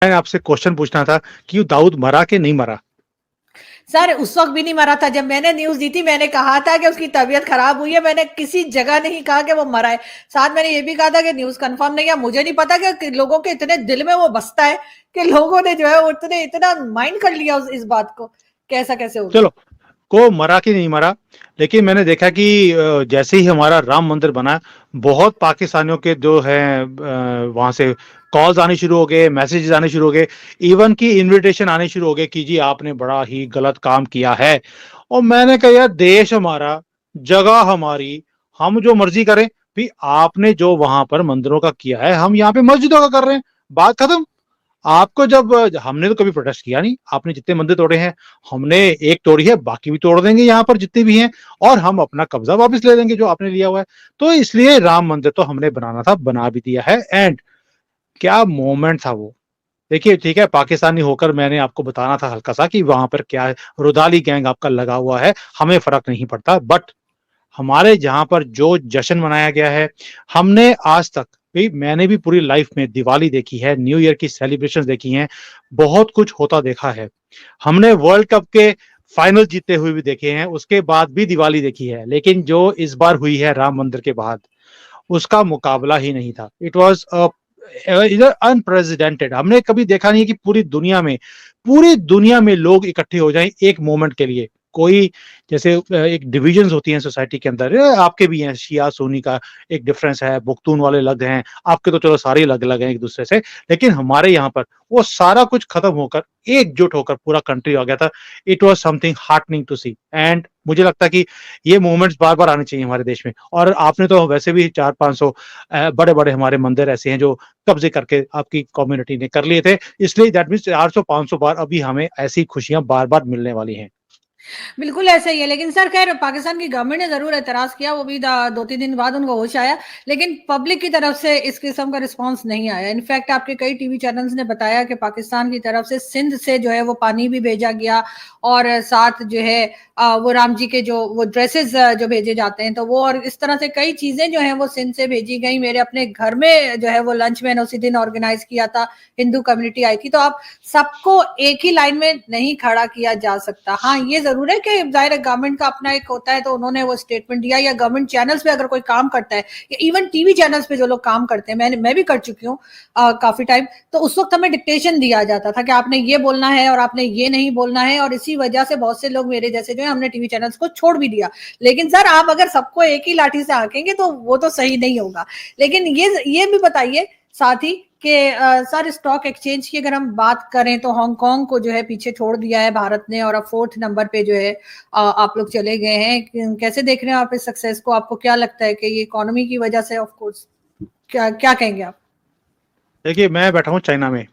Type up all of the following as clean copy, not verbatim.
मैं आपसे क्वेश्चन पूछना था कि दाऊद मरा कि नहीं मरा? सर उस वक्त भी नहीं मरा था जब मैंने न्यूज दी थी। मैंने कहा था कि उसकी तबीयत खराब हुई है। मैंने किसी जगह नहीं कहा कि वो मरा है। साथ मैंने ये भी कहा था कि न्यूज कंफर्म नहीं है। मुझे नहीं पता कि लोगों के इतने दिल में वो बसता है कि लोगों ने जो है उतने इतना माइंड कर लिया इस बात को। कैसा कैसे हो गया। चलो, को मरा कि नहीं मरा, लेकिन मैंने देखा कि जैसे ही हमारा राम मंदिर बना, बहुत पाकिस्तानियों के जो है वहां से कॉल्स आने शुरू हो गए, मैसेजेस आने शुरू हो गए, इवन की इनविटेशन आने शुरू हो गए कि जी आपने बड़ा ही गलत काम किया है। और मैंने कहा यार, देश हमारा, जगह हमारी, हम जो मर्जी करें। भी आपने जो वहां पर मंदिरों का किया है, हम यहाँ पे मस्जिदों का कर रहे हैं। बात खत्म। आपको जब हमने तो कभी प्रोटेस्ट किया नहीं, आपने जितने मंदिर तोड़े हैं, हमने एक तोड़ी है, बाकी भी तोड़ देंगे यहाँ पर जितने भी हैं, और हम अपना कब्जा वापस ले लेंगे जो आपने लिया हुआ है। तो इसलिए राम मंदिर तो हमने बनाना था, बना भी दिया है। एंड क्या मोमेंट था वो। देखिए, ठीक है, पाकिस्तानी होकर मैंने आपको बताना था हल्का सा कि वहां पर क्या है, रुदाली गैंग आपका लगा हुआ है, हमें फर्क नहीं पड़ता। बट हमारे जहां पर जो जश्न मनाया गया है, हमने आज तक भी, मैंने भी पूरी लाइफ में दिवाली देखी है, न्यू ईयर की सेलिब्रेशन देखी हैं, बहुत कुछ होता देखा है। हमने वर्ल्ड कप के फाइनल जीते हुए भी देखे हैं, उसके बाद भी दिवाली देखी है, लेकिन जो इस बार हुई है राम मंदिर के बाद, उसका मुकाबला ही नहीं था। इट वॉज इधर अनप्रेसिडेंटेड। हमने कभी देखा नहीं कि पूरी दुनिया में लोग इकट्ठे हो जाएं एक मोमेंट के लिए। कोई जैसे एक डिविजन्स होती हैं सोसाइटी के अंदर, आपके भी हैं, शिया सुन्नी का एक डिफरेंस है, पुख्तून वाले अलग हैं, आपके तो चलो सारे अलग अलग हैं एक दूसरे से, लेकिन हमारे यहाँ पर वो सारा कुछ खत्म होकर एकजुट होकर पूरा कंट्री आ गया था। It was something heartening to see. And मुझे लगता है कि ये मोमेंट्स बार बार आने चाहिए हमारे देश में। और आपने तो वैसे भी 400-500 बड़े बड़े हमारे मंदिर ऐसे हैं जो कब्जे करके आपकी कम्युनिटी ने कर लिए थे, इसलिए दैट मीन्स 400-500 बार अभी हमें ऐसी खुशियां बार बार मिलने वाली हैं। बिल्कुल ऐसा ही है। लेकिन सर खैर पाकिस्तान की गवर्नमेंट ने जरूर एतराज किया। वो भी 2-3 दिन बाद उनको होश आया। लेकिन पब्लिक की तरफ से इस किस्म का रिस्पांस नहीं आया। इनफैक्ट आपके कई टीवी चैनल्स ने बताया कि पाकिस्तान की तरफ से सिंध से जो है वो पानी भी भेजा गया। और साथ जो है वो राम जी के जो वो ड्रेसेस जो भेजे जाते हैं तो वो, और इस तरह से कई चीजें जो है वो सिंध से भेजी गई। मेरे अपने घर में जो है वो लंच मैंने उसी दिन ऑर्गेनाइज किया था। हिंदू कम्युनिटी आई थी। तो आप सबको एक ही लाइन में नहीं खड़ा किया जा सकता। हाँ ये जरूर है कि जाहिर गवर्नमेंट का अपना एक होता है तो उन्होंने वो स्टेटमेंट दिया, या गवर्नमेंट चैनल्स पे अगर कोई काम करता है, या इवन टीवी चैनल्स पे जो लोग काम करते हैं, मैं भी कर चुकी हूँ काफी टाइम। तो उस वक्त हमें डिक्टेशन दिया जाता था कि आपने ये बोलना है और आपने ये नहीं बोलना है। और इसी वजह से बहुत से लोग मेरे जैसे जो है हमने टीवी चैनल्स को छोड़ भी दिया। लेकिन सर आप अगर सबको एक ही लाठी से हाकेंगे तो वो तो सही नहीं होगा। लेकिन ये भी बताइए साथ ही कि सर स्टॉक एक्सचेंज की अगर हम बात करें तो हांगकांग को जो है पीछे छोड़ दिया है भारत ने, और अब 4th नंबर पे जो है आप लोग चले गए हैं। कैसे देख रहे हैं आप इस सक्सेस को? आपको क्या लगता है कि ये इकोनॉमी की वजह से, ऑफ कोर्स, क्या क्या कहेंगे आप? देखिए, मैं बैठा हूँ चाइना में,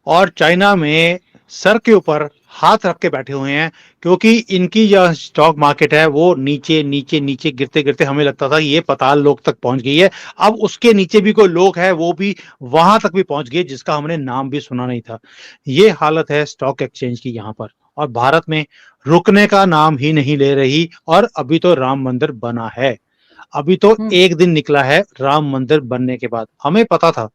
और चाइना में सर के ऊपर हाथ रख के बैठे हुए हैं, क्योंकि इनकी जो स्टॉक मार्केट है वो नीचे नीचे नीचे गिरते गिरते हमें लगता था ये पाताल लोक तक पहुंच गई है। अब उसके नीचे भी कोई लोग है, वो भी वहां तक भी पहुंच गए जिसका हमने नाम भी सुना नहीं था। ये हालत है स्टॉक एक्सचेंज की यहाँ पर। और भारत में रुकने का नाम ही नहीं ले रही। और अभी तो राम मंदिर बना है, अभी तो एक दिन निकला है राम मंदिर बनने के बाद। हमें पता था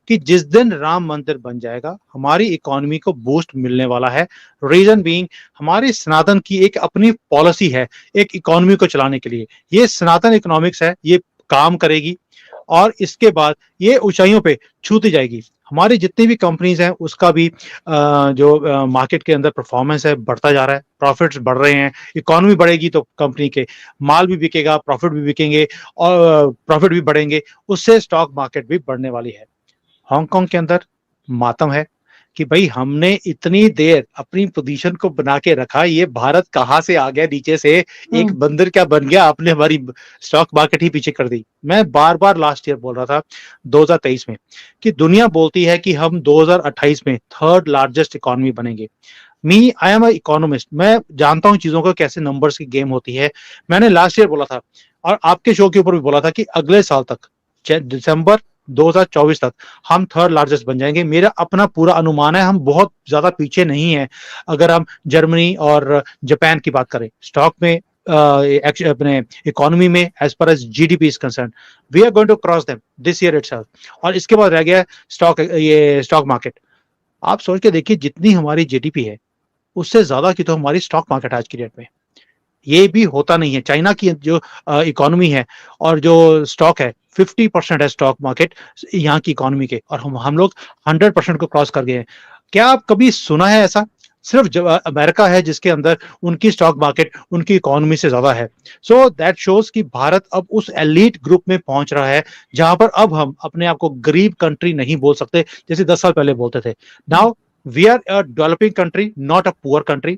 कि जिस दिन राम मंदिर बन जाएगा हमारी इकोनॉमी को बूस्ट मिलने वाला है। रीजन बीइंग, हमारी सनातन की एक अपनी पॉलिसी है एक इकोनॉमी को चलाने के लिए। ये सनातन इकोनॉमिक्स है, ये काम करेगी और इसके बाद ये ऊंचाइयों पे छूती जाएगी। हमारी जितनी भी कंपनीज हैं उसका भी जो मार्केट के अंदर परफॉर्मेंस है बढ़ता जा रहा है, प्रॉफिट्स बढ़ रहे हैं। इकोनॉमी बढ़ेगी तो कंपनी के माल भी बिकेगा, प्रॉफिट भी बिकेंगे, और प्रॉफिट भी बढ़ेंगे, उससे स्टॉक मार्केट भी बढ़ने वाली है। हांगकांग के अंदर मातम है कि भाई हमने इतनी देर अपनी पोजीशन को बना के रखा, ये भारत कहाँ से आ गया नीचे से, एक बंदर क्या बन गया, आपने हमारी स्टॉक मार्केट ही पीछे कर दी। मैं बार बार लास्ट ईयर बोल रहा था 2023 में कि दुनिया बोलती है कि हम 2028 में 3rd लार्जेस्ट इकोनॉमी बनेंगे। मी आई एम अ इकोनॉमिस्ट, मैं जानता हूँ चीजों को कैसे नंबर्स की गेम होती है। मैंने लास्ट ईयर बोला था और आपके शो के ऊपर भी बोला था कि अगले साल तक, दिसंबर 2024 तक हम 3rd लार्जेस्ट बन जाएंगे। मेरा अपना पूरा अनुमान है, हम बहुत ज्यादा पीछे नहीं है। अगर हम जर्मनी और जापान की बात करें स्टॉक में, अपने इकोनॉमी में, as per as GDP is concern, we are going to cross them this year itself. और इसके बाद रह गया स्टॉक मार्केट। आप सोच के देखिए जितनी हमारी जीडीपी है उससे ज्यादा की तो हमारी स्टॉक मार्केट आज की डेट में। ये भी होता नहीं है। चाइना की जो इकोनॉमी है और जो स्टॉक है 50% है स्टॉक मार्केट यहाँ की इकोनॉमी के, और हम लोग 100% को क्रॉस कर गए हैं। क्या आप कभी सुना है ऐसा? सिर्फ अमेरिका है जिसके अंदर उनकी स्टॉक मार्केट उनकी इकोनॉमी से ज्यादा है। सो दैट शोज कि भारत अब उस एलीट ग्रुप में पहुंच रहा है जहां पर अब हम अपने आप को गरीब कंट्री नहीं बोल सकते जैसे 10 साल पहले बोलते थे। Now we are a developing country, not a poor country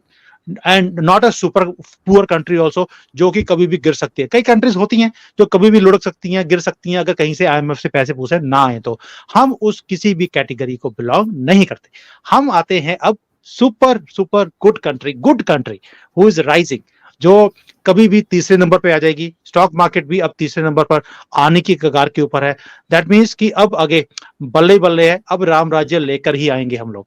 and not a super poor country also, जो कि कभी भी गिर सकती है। कई कंट्रीज होती हैं जो कभी भी लुढ़क सकती हैं, गिर सकती हैं, अगर कहीं से आईएमएफ से पैसे पूछे ना आए तो। हम उस किसी भी कैटेगरी को बिलोंग नहीं करते। हम आते हैं अब super super good country who is rising, जो कभी भी तीसरे नंबर पे आ जाएगी। स्टॉक मार्केट भी अब तीसरे नंबर पर आने की कगार के ऊपर है। दैट मीन्स कि अब आगे बल्ले बल्ले है, अब राम राज्य लेकर ही आएंगे हम लोग।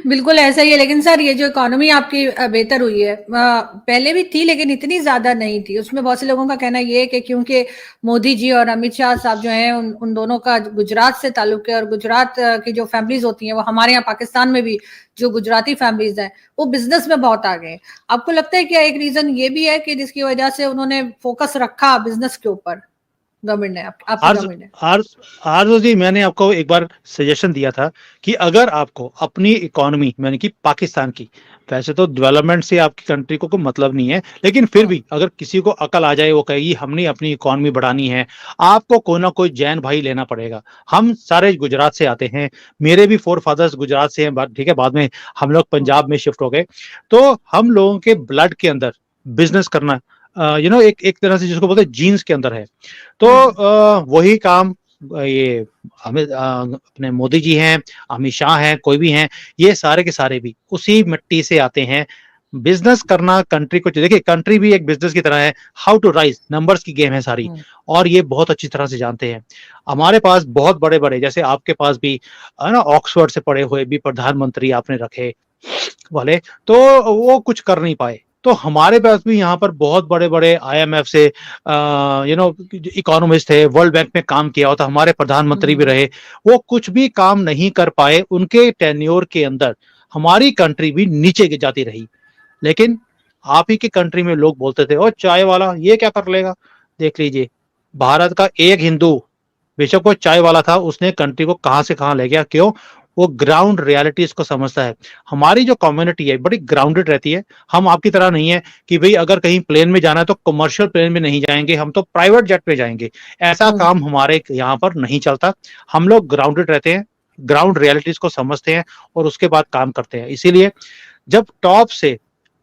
बिल्कुल ऐसा ही है। लेकिन सर ये जो इकोनॉमी आपकी बेहतर हुई है, पहले भी थी लेकिन इतनी ज्यादा नहीं थी। उसमें बहुत से लोगों का कहना ये है कि क्योंकि मोदी जी और अमित शाह साहब जो हैं उन दोनों का गुजरात से ताल्लुक है, और गुजरात की जो फैमिलीज होती हैं वो हमारे यहाँ पाकिस्तान में भी जो गुजराती फैमिलीज हैं वो बिजनेस में बहुत आगे हैं। आपको लगता है क्या एक रीजन ये भी है कि जिसकी वजह से उन्होंने फोकस रखा बिजनेस के ऊपर, गवर्नमेंट ने, आपकी आर्ज गवर्नमेंट ने? आर्ज आर्ज जी, मैंने आपको एक बार सजेशन दिया था कि अगर आपको अपनी इकोनॉमी यानी कि पाकिस्तान की, वैसे तो डेवलपमेंट से आपकी कंट्री को कोई मतलब नहीं है, लेकिन फिर भी अगर किसी को अकल आ जाए, वो कहेगी हमने अपनी इकोनॉमी बढ़ानी है, आपको कोई ना कोई जैन भाई लेना पड़ेगा। हम सारे गुजरात से आते हैं, मेरे भी फोर फादर्स गुजरात से हैं, ठीक है, बाद में हम लोग पंजाब में शिफ्ट हो गए। तो हम लोगों के ब्लड के अंदर बिजनेस करना एक एक तरह से जिसको बोलते हैं जीन्स के अंदर है। तो वही काम ये अपने मोदी जी हैं, अमित शाह हैं, कोई भी हैं, ये सारे के सारे भी उसी मिट्टी से आते हैं। बिजनेस करना कंट्री को, देखिए कंट्री भी एक बिजनेस की तरह है। हाउ टू राइज, नंबर्स की गेम है सारी, और ये बहुत अच्छी तरह से जानते हैं। हमारे पास बहुत बड़े बड़े, जैसे आपके पास भी है ना, ऑक्सफोर्ड से पढ़े हुए भी प्रधानमंत्री आपने रखे वाले, तो वो कुछ कर नहीं पाए। तो हमारे पास भी यहाँ पर बहुत बड़े बड़े आईएमएफ से इकोनॉमिस्ट थे, वर्ल्ड बैंक में काम किया होता, हमारे प्रधानमंत्री भी रहे, वो कुछ भी काम नहीं कर पाए। उनके टेन्योर के अंदर हमारी कंट्री भी नीचे जाती रही। लेकिन आप ही की कंट्री में लोग बोलते थे ओ चाय वाला ये क्या कर लेगा। देख लीजिए, भारत का एक हिंदू, बेशक वो चाय वाला था, उसने कंट्री को कहां से कहां ले गया। क्यों? वो ग्राउंड रियलिटीज को समझता है। हमारी जो कम्युनिटी है बड़ी ग्राउंडेड रहती है। हम आपकी तरह नहीं है कि भाई अगर कहीं प्लेन में जाना है तो कमर्शियल प्लेन में नहीं जाएंगे, हम तो प्राइवेट जेट में जाएंगे। ऐसा काम हमारे यहाँ पर नहीं चलता। हम लोग ग्राउंडेड रहते हैं, ग्राउंड रियलिटीज को समझते हैं और उसके बाद काम करते हैं। इसीलिए जब टॉप से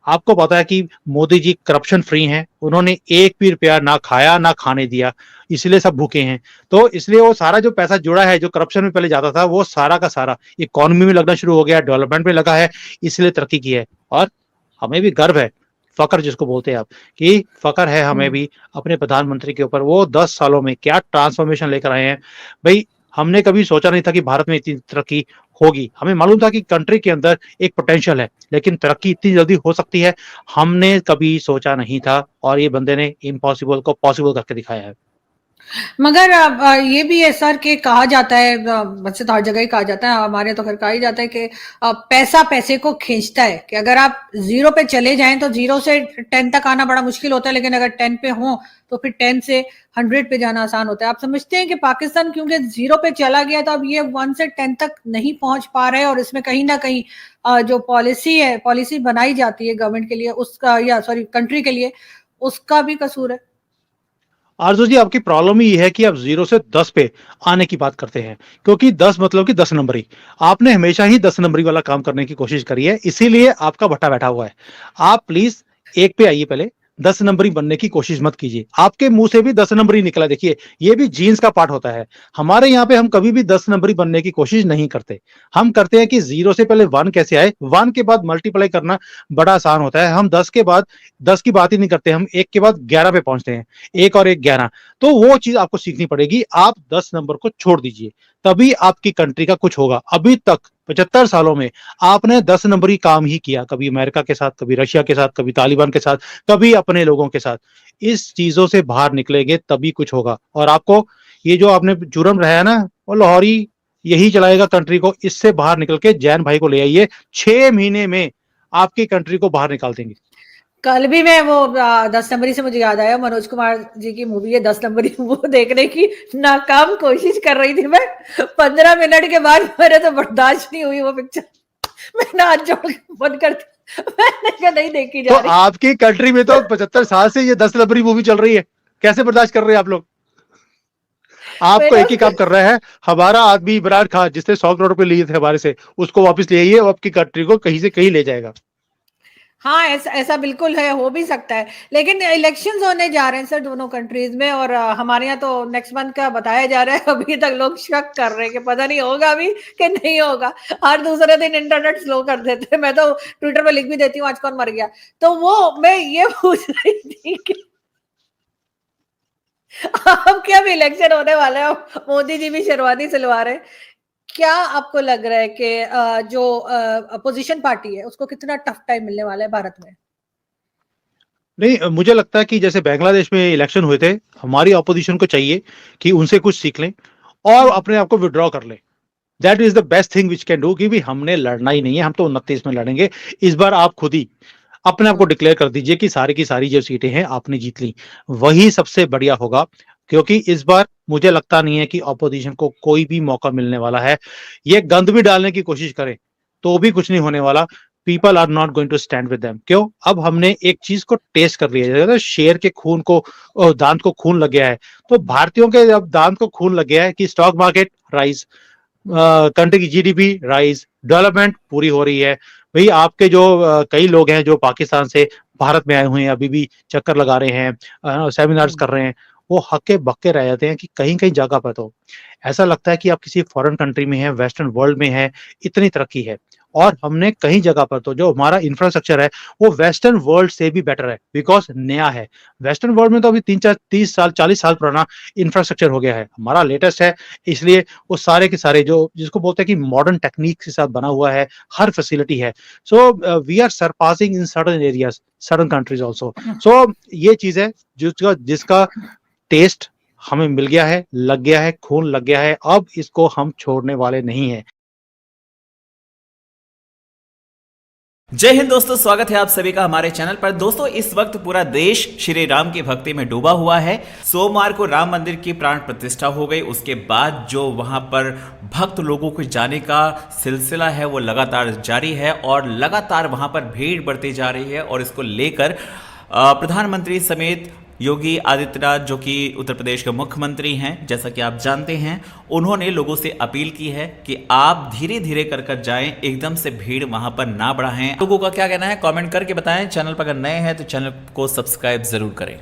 आपको पता है कि मोदी जी करप्शन फ्री हैं, उन्होंने एक भी रुपया ना खाया ना खाने दिया, इसलिए सब भूखे हैं। तो इसलिए वो सारा जो पैसा जुड़ा है, जो करप्शन में पहले जाता था, वो सारा का सारा इकोनॉमी में लगना शुरू हो गया, डेवलपमेंट में लगा है, इसलिए तरक्की की है। और हमें भी गर्व है, फकर जिसको बोलते हैं आप, कि फकर है हमें भी अपने प्रधानमंत्री के ऊपर। वो 10 सालों में क्या ट्रांसफॉर्मेशन लेकर आए हैं भाई। हमने कभी सोचा नहीं था कि भारत में इतनी तरक्की होगी। हमें मालूम था कि कंट्री के अंदर एक पोटेंशियल है, लेकिन तरक्की इतनी जल्दी हो सकती है हमने कभी सोचा नहीं था, और ये बंदे ने इम्पॉसिबल को पॉसिबल करके दिखाया है। मगर ये भी है सर कि कहा जाता है, वैसे तो हर जगह ही कहा जाता है, हमारे तो खैर कहा ही जाता है कि पैसा पैसे को खींचता है, कि अगर आप 0 पे चले जाएं तो 0 से 10 तक आना बड़ा मुश्किल होता है, लेकिन अगर 10 पे हो तो फिर 10 से 100 पे जाना आसान होता है। आप समझते हैं कि पाकिस्तान क्योंकि 0 पे चला गया तो अब ये 1 से 10 तक नहीं पहुंच पा रहे हैं, और इसमें कहीं ना कहीं जो पॉलिसी बनाई जाती है गवर्नमेंट के लिए, उसका, या सॉरी कंट्री के लिए, उसका भी कसूर है? आरजू जी, आपकी प्रॉब्लम ही है कि आप 0 से 10 पे आने की बात करते हैं, क्योंकि 10 मतलब कि 10 नंबरी। आपने हमेशा ही 10 नंबरी वाला काम करने की कोशिश करी है, इसीलिए आपका भट्टा बैठा हुआ है। आप प्लीज 1 पे आइए, पहले 10 नंबरी बनने की कोशिश मत कीजिए। आपके मुंह से भी 10 नंबरी निकला, देखिए ये भी जीन्स का पार्ट होता है। हमारे यहाँ पे हम कभी भी 10 नंबरी बनने की कोशिश नहीं करते। हम करते हैं कि 0 से पहले 1 कैसे आए, 1 के बाद मल्टीप्लाई करना बड़ा आसान होता है। हम 10 के बाद 10 की बात ही नहीं करते, हम 1 के बाद 11 पे पहुंचते हैं, 1 और 1 11। तो वो चीज आपको सीखनी पड़ेगी। आप 10 नंबर को छोड़ दीजिए, तभी आपकी कंट्री का कुछ होगा। अभी तक 75 सालों में आपने 10 नंबरी काम ही किया, कभी अमेरिका के साथ, कभी रशिया के साथ, कभी तालिबान के साथ, कभी अपने लोगों के साथ। इस चीजों से बाहर निकलेंगे तभी कुछ होगा। और आपको ये जो आपने जुर्म रहा है ना, वो लाहौरी यही चलाएगा कंट्री को। इससे बाहर निकल के जैन भाई को ले आइए, 6 महीने में आपकी कंट्री को बाहर निकाल देंगे। कल भी मैं वो 10 नंबरी से मुझे याद आया, मनोज कुमार जी की मूवी है 10 नंबरी, वो देखने की नाकाम कोशिश कर रही थी मैं। 15 मिनट के बाद मेरे तो बर्दाश्त नहीं हुई वो पिक्चर, मैंने हाथ जोड़ के बंद कर दी, मैंने कहा नहीं देखी जा तो रही। आपकी कंट्री में तो 75 साल से ये 10 नंबरी मूवी चल रही है, कैसे बर्दाश्त कर रहे हैं आप लोग? आपको एक ही काम कर रहा है, हमारा आदमी इमरान खान जिसने 100 करोड़ रुपए लिए थे हमारे से, उसको वापस ले आइए, आपकी कंट्री को कहीं से कहीं ले जाएगा। हाँ, ऐसा बिल्कुल है, हो भी सकता है, लेकिन इलेक्शंस होने जा रहे हैं सर दोनों कंट्रीज में, और हमारे यहाँ तो नेक्स्ट मंथ का बताया जा रहा है। अभी तक लोग शक कर रहे हैं कि पता नहीं होगा अभी कि नहीं होगा। हर दूसरे दिन इंटरनेट स्लो कर देते हैं, मैं तो ट्विटर पे लिख भी देती हूँ आज कौन मर गया। तो वो मैं ये पूछ रही थी कि अब क्या भी इलेक्शन होने वाला है, मोदी जी भी शेरवानी सिलवा रहे हैं, क्या आपको लग रहा है कि जो अपोजिशन पार्टी है उसको कितना टफ टाइम मिलने वाला है भारत में? नहीं, मुझे लगता है कि जैसे बांग्लादेश में इलेक्शन हुए थे, हमारी ऑपोजिशन को चाहिए कि उनसे कुछ सीख लें और अपने आप को विड्रॉ कर लें। That is the best thing which can do, कि भी हमने लड़ना ही नहीं है, हम तो 29 में लड़ेंगे। इस बार आप खुद ही अपने आप को डिक्लेयर कर दीजिए कि सारी की सारी जो सीटें हैं आपने जीत ली, वही सबसे बढ़िया होगा। क्योंकि इस बार मुझे लगता नहीं है कि ऑपोजिशन को कोई भी मौका मिलने वाला है। ये गंद भी डालने की कोशिश करें तो भी कुछ नहीं होने वाला। People are not going to stand with them. क्यों? अब हमने एक चीज को टेस्ट कर लिया है, शेर के खून को, दांत को खून लग गया है, तो भारतीयों के अब दांत को खून लग गया है कि स्टॉक मार्केट राइज, कंट्री की जीडीपी राइज, डेवलपमेंट पूरी हो रही है। भाई आपके जो कई लोग हैं जो पाकिस्तान से भारत में आए हुए हैं, अभी भी चक्कर लगा रहे हैं, सेमिनार्स कर रहे हैं, वो हक्के बक्के रह जाते हैं कि कहीं कहीं जगह पर तो ऐसा लगता है कि आप किसी फॉरेन कंट्री में है, वेस्टर्न वर्ल्ड में है, इतनी तरक्की है। और हमने कहीं जगह पर तो जो हमारा इंफ्रास्ट्रक्चर है वो वेस्टर्न वर्ल्ड से भी बेटर है, बिकॉज नया है। वेस्टर्न वर्ल्ड में तो अभी 3-4-30 साल 40 साल पुराना इंफ्रास्ट्रक्चर हो गया है, हमारा लेटेस्ट है। इसलिए वो सारे के सारे जो जिसको बोलते हैं कि मॉडर्न टेक्निक के साथ बना हुआ है, हर फैसिलिटी है। So we are surpassing in certain areas, certain countries also. So ये चीज है जिसका जिसका टेस्ट हमें मिल गया है, लग गया है, खून लग गया है, अब इसको हम छोड़ने वाले नहीं है। जय हिंद दोस्तों, स्वागत है आप सभी का हमारे चैनल पर। दोस्तों, इस वक्त पूरा देश श्री राम की भक्ति में डूबा हुआ है। सोमवार को राम मंदिर की प्राण प्रतिष्ठा हो गई। उसके बाद जो वहां पर भक्त लोगों को जाने का सिलसिला है वो लगातार जारी है और लगातार वहां पर भीड़ बढ़ती जा रही है। और इसको लेकर प्रधानमंत्री समेत योगी आदित्यनाथ, जो कि उत्तर प्रदेश के मुख्यमंत्री हैं, जैसा कि आप जानते हैं, उन्होंने लोगों से अपील की है कि आप धीरे धीरे कर जाएं, एकदम से भीड़ वहां पर ना बढ़ाएं। लोगों का क्या कहना है कमेंट करके बताएं। चैनल पर अगर नए हैं तो चैनल को सब्सक्राइब जरूर करें।